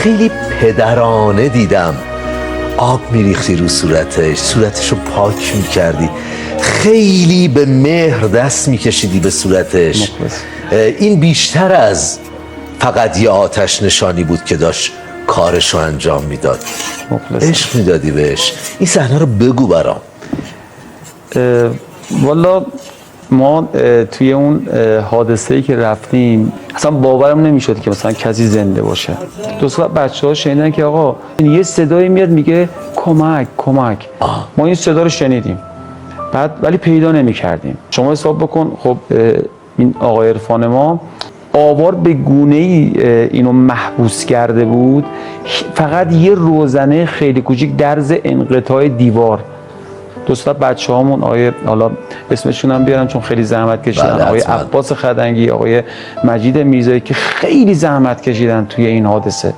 خیلی پدرانه دیدم. آب میریختی رو صورتشو پاک میکردی، خیلی به مهر دست میکشیدی به صورتش. این بیشتر از فقط یه آتش نشانی بود که داشت کارشو انجام میداد. عشق میدادی بهش. این صحنه رو بگو برام. والا ما توی اون حادثه‌ای که رفتیم اصلا باورم نمیشد که مثلا کسی زنده باشه. دوست بچه‌ها شنیدن که آقا یه صدایی میاد میگه کمک کمک. ما این صدا رو شنیدیم، بعد ولی پیدا نمی‌کردیم. شما حساب بکن خب این آقای عرفان ما آوار به گونه‌ای اینو محبوس کرده بود، فقط یه روزنه خیلی کوچیک درز انقطاع دیوار. دوستا بچه‌هامون آقای حالا اسمشون هم بیارم چون خیلی زحمت کشیدن، آقای عباس خدنگی، آقای مجید میرزایی که خیلی زحمت کشیدن توی این حادثه،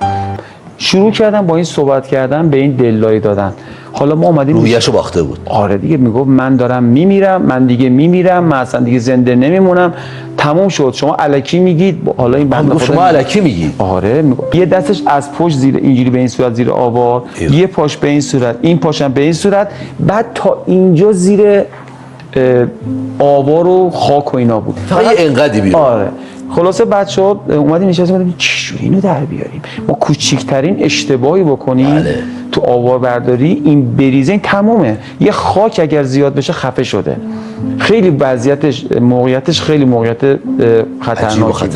شروع کردن با این صحبت کردن، به این دللایی دادن. حالا ما اومدیم رویشو باخته بود. آره دیگه، میگفت من دارم میمیرم، من دیگه میمیرم، من اصلا دیگه زنده نمیمونم، تموم شد. شما الکی میگید. حالا این بنده خدا شما الکی میگید. آره یه دستش از پشت زیر اینجوری به این صورت زیر آوار، یه پاش به این صورت، این پاشم به این صورت، بعد تا اینجا زیر آوار و خاک و اینا بود. فقط یه انقدی بیرون. آره. خلاصه بچه‌ها اومدیم نشستیم گفتیم چجوری اینو در بیاریم. ما کوچیکترین اشتباهی بکنیم تو آوار برداری این بریزه، این تمومه. یه خاک اگر زیاد بشه خفه شده. خیلی وضعیتش موقعیتش خیلی موقعیت خطرناکی.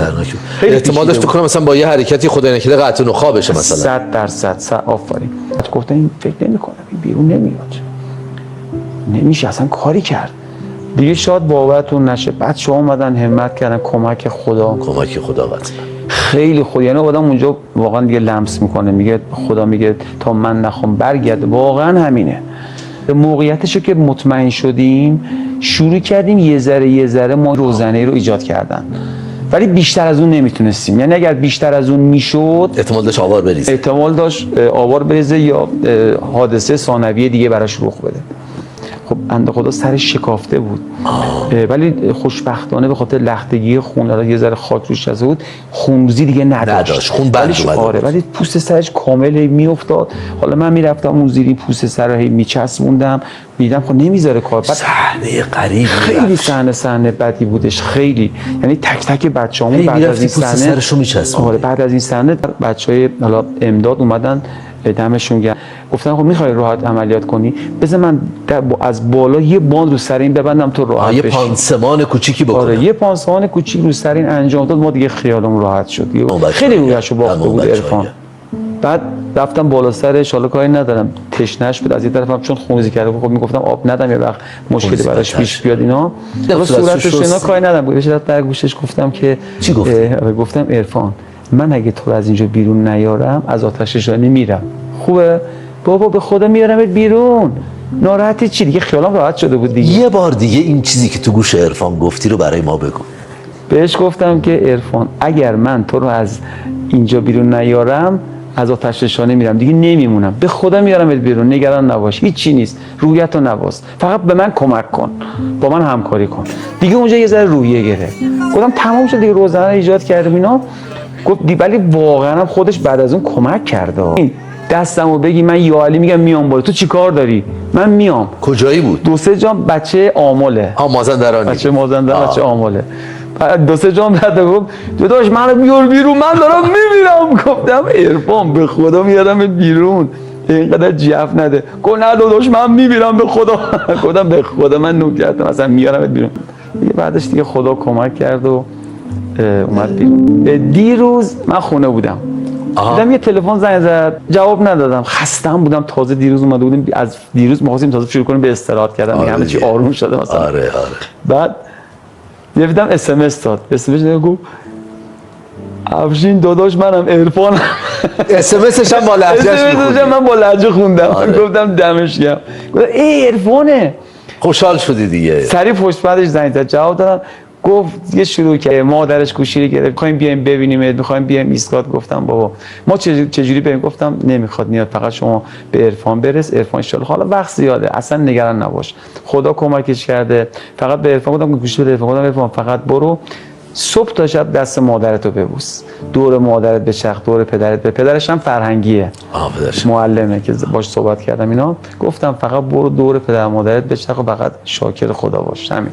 احتمال داشت بکنم مثلا با یه حرکتی خدای نکرده قطع نخاع بشه مثلا. 100%. آفرین. گفتم این فکر نمی‌کنم این بیرون نمیاد. نمیشه اصلا کاری کرد. دیگه شاید باورتون نشه، بعد شما اومدن همت کردن کمک خدا قطعا خیلی خود، یعنی آدم اونجا واقعا دیگه لمس میکنه، میگه خدا میگه تا من نخوام برگرد. واقعا همینه. موقعیتشو که مطمئن شدیم شروع کردیم یه ذره ما روزنه رو ایجاد کردن، ولی بیشتر از اون نمیتونستیم. یعنی اگر بیشتر از اون میشد احتمال داشت آوار بریزه یا حادثه ثانویه دیگه براش رخ بده. خب بنده خدا سرش شکافته بود، ولی خوشبختانه به خاطر لختگی خون یه ذره خاک روش شده بود، خونریزی دیگه نداشت. خون بند اومده. آره، ولی پوست سرش کامل میافتاد. حالا من میرفتم اون زیر پوست سر رو میچسبوندم، دیدم خب نمیذاره کار. صحنه غریبی، خیلی صحنه بدی بودش، خیلی. یعنی تک تک بچه‌هامون بعد از این صحنه سرشو میچسبوند. آره، بعد از این صحنه بچهای حالا امداد اومدن دمشون گرم، گفتن خب میخوای راحت عملیات کنی، بذار من از بالا یه باند رو سر این ببندم تو راحت بشی. یه پانسمان کوچیکی بکنم. آره، یه پانسمان کوچیک رو سر این انجام داد، ما دیگه خیالمون راحت شد. خیلی رویشو باخته بود عرفان. بعد رفتم بالا سرش، حالا کاری ندارم، تشنش بود از یه طرفم چون خونریزی کرده بود، خب میگفتم آب ندم یه وقت مشکلی براش پیش بیاد اینا. صورتش اینا کاری ندارم، بهش در گوشش گفتم که چی گفتم عرفان من اگه تو از اینجا بیرون نیارم از آتش نشانی میرم. خوبه بابا، به خدا میارمت بیرون، ناراحتی چی؟ دیگه خیالم راحت شده بود دیگه. یه بار دیگه این چیزی که تو گوش عرفان گفتی رو برای ما بگو. بهش گفتم که عرفان اگر من تو رو از اینجا بیرون نیارم از آتش نشانی میرم، دیگه نمیمونم، به خدا میارمت بیرون، نگران نباش، هیچی نیست، روحیتو نواز، فقط به من کمک کن، با من همکاری کن. دیگه اونجا یه ذره روحیه گرفت. گفتم تمام شد دیگه، روزنه ایجاد کردیم اینا. گفت ولی واقعا هم خودش بعد از اون کمک کرده. دستمو بگی من یا علی میگم میام بالا، تو چیکار داری؟ من میام. کجایی بود؟ 2-3 جام بچه آمله. مازندرانی. بچه مازندران، بچه آمله. 2-3 جام داد، گفت داداش منو بیار بیرون، من دارم میمیرم. گفتم عرفان به خدا میارم بیرون، اینقدر جف نده. گفت نه داداش من میمیرم به خدا. گفتم به خدا من نوکرتم اصلا میارم بیرون. دیگه بعدش دیگه خدا کمک کرد و اومد بیرون. دیروز من خونه بودم، دیدم یه تلفن زنگ زد، جواب ندادم، خستم بودم، تازه دیروز اومده بودیم، از دیروز می‌خواستیم تازه شروع کنیم به استراحت کردن، همه چی آروم شده مثلا. آره. بعد دیدم اس ام اس داد، اس ام اس گفت افشین داداش منم عرفانم. اس ام اسش هم با لهجهش می‌خوندی؟ من با لهجه خوندم. گفتم دمش گرم. گفت ای عرفانه. خوشحال شدی دیگه. سریع پشت بعدش زنگ زد، جواب دادم. گفت یه شروع کرد، مادرش گوشی گرفت، می‌خوایم بیایم ببینیمت، می‌خوایم بیایم ایستگاه. گفتم بابا ما چجوری بریم؟ گفتم نمیخواد میاد، فقط شما به عرفان برس، عرفان ان شاءالله حالا وقت زیاده، اصلا نگران نباش، خدا کمکش کرده. فقط به عرفان گفتم گوشی بده، عرفان گفتم عرفان فقط برو صبح تا شب دست مادرتو ببوس، دور مادرت بچرخ، دور پدرت. به پدرش هم فرهنگیه، پدرش معلمه که باش صحبت کردم اینا، گفتم فقط برو دور پدر مادرت بچرخ و فقط شاکر خدا باش. همین.